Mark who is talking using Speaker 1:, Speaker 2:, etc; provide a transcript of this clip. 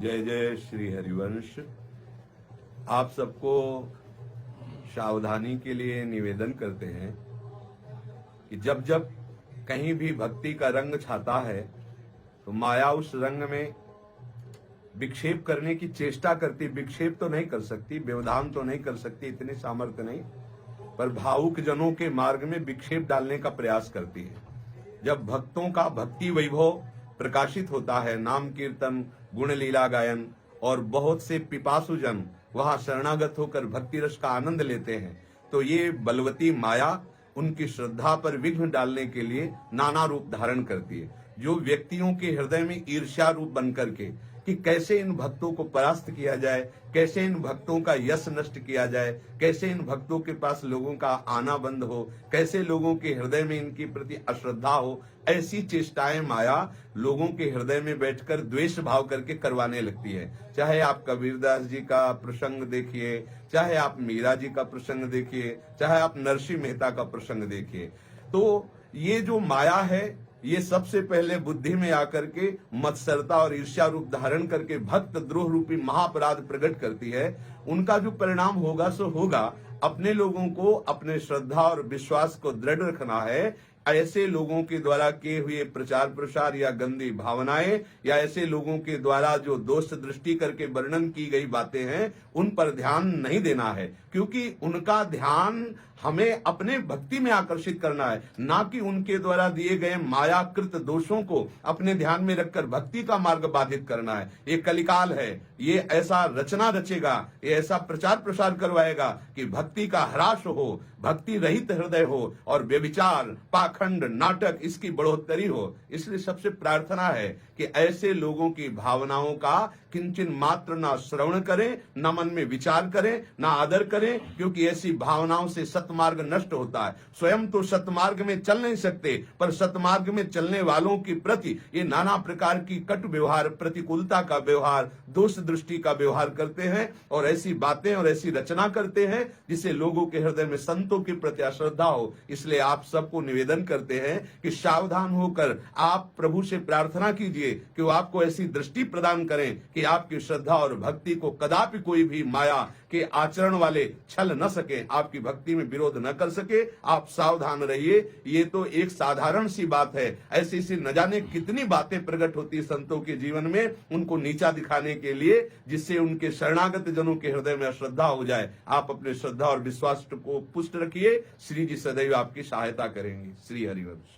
Speaker 1: जय जय श्री हरिवंश। आप सबको सावधानी के लिए निवेदन करते हैं कि जब जब कहीं भी भक्ति का रंग छाता है तो माया उस रंग में विक्षेप करने की चेष्टा करती। विक्षेप तो नहीं कर सकती, व्यवधान तो नहीं कर सकती, इतनी सामर्थ्य नहीं, पर भावुक जनों के मार्ग में विक्षेप डालने का प्रयास करती है। जब भक्तों का भक्ति वैभव प्रकाशित होता है, नाम कीर्तन, गुण लीला गायन, और बहुत से पिपासुजन वहां शरणागत होकर भक्ति रस का आनंद लेते हैं, तो ये बलवती माया उनकी श्रद्धा पर विघ्न डालने के लिए नाना रूप धारण करती है। जो व्यक्तियों के हृदय में ईर्ष्या रूप बनकर के कि कैसे इन भक्तों को परास्त किया जाए, कैसे इन भक्तों का यश नष्ट किया जाए, कैसे इन भक्तों के पास लोगों का आना बंद हो, कैसे लोगों के हृदय में इनकी प्रति अश्रद्धा हो, ऐसी चेष्टाएं माया लोगों के हृदय में बैठकर द्वेष भाव करके करवाने लगती है। चाहे आप कबीरदास जी का प्रसंग देखिए, चाहे आप मीरा जी का प्रसंग देखिए, चाहे आप नरसिंह मेहता का प्रसंग देखिए, तो ये जो माया है ये सबसे पहले बुद्धि में आकर के मत्सरता और ईर्ष्या रूप धारण करके भक्त द्रोह रूपी महापराध प्रकट करती है। उनका जो परिणाम होगा सो होगा। अपने लोगों को अपने श्रद्धा और विश्वास को दृढ़ रखना है। ऐसे लोगों के द्वारा किए हुए प्रचार प्रसार या गंदी भावनाएं या ऐसे लोगों के द्वारा जो दोष दृष्टि करके वर्णन की गई बातें हैं, उन पर ध्यान नहीं देना है, क्योंकि उनका ध्यान हमें अपने भक्ति में आकर्षित करना है, ना कि उनके द्वारा दिए गए मायाकृत दोषों को अपने ध्यान में रखकर भक्ति का मार्ग बाधित करना है। ये कलिकाल है, ये ऐसा रचना रचेगा, ये ऐसा प्रचार प्रसार करवाएगा कि भक्ति का ह्रास हो, भक्ति रहित हृदय हो और व्यभिचार, पाखंड, नाटक इसकी बढ़ोतरी हो। इसलिए सबसे प्रार्थना है कि ऐसे लोगों की भावनाओं का किंचन मात्र ना श्रवण करें, ना मन में विचार करें, ना आदर करें, क्योंकि ऐसी भावनाओं से सतमार्ग नष्ट होता है। स्वयं तो सतमार्ग में चल नहीं सकते, पर सतमार्ग में चलने वालों की प्रति ये नाना प्रकार की कटु व्यवहार, प्रतिकूलता का व्यवहार, दोष दृष्टि का व्यवहार करते हैं और ऐसी बातें और ऐसी रचना करते हैं जिससे लोगों के हृदय में संतों के प्रति अश्रद्धा हो। इसलिए आप सबको निवेदन करते हैं कि सावधान होकर आप प्रभु से प्रार्थना कीजिए कि वो आपको ऐसी दृष्टि प्रदान करें कि आपकी श्रद्धा और भक्ति को कदापि कोई भी माया के आचरण वाले छल न सके, आपकी भक्ति में विरोध न कर सके। आप सावधान रहिए। ये तो एक साधारण सी बात है, ऐसी सी न जाने कितनी बातें प्रकट होती संतों के जीवन में, उनको नीचा दिखाने के लिए, जिससे उनके शरणागत जनों के हृदय में अश्रद्धा हो जाए। आप अपने श्रद्धा और विश्वास को पुष्ट रखिए। श्री जी सदैव आपकी सहायता करेंगे। श्री हरिवंश।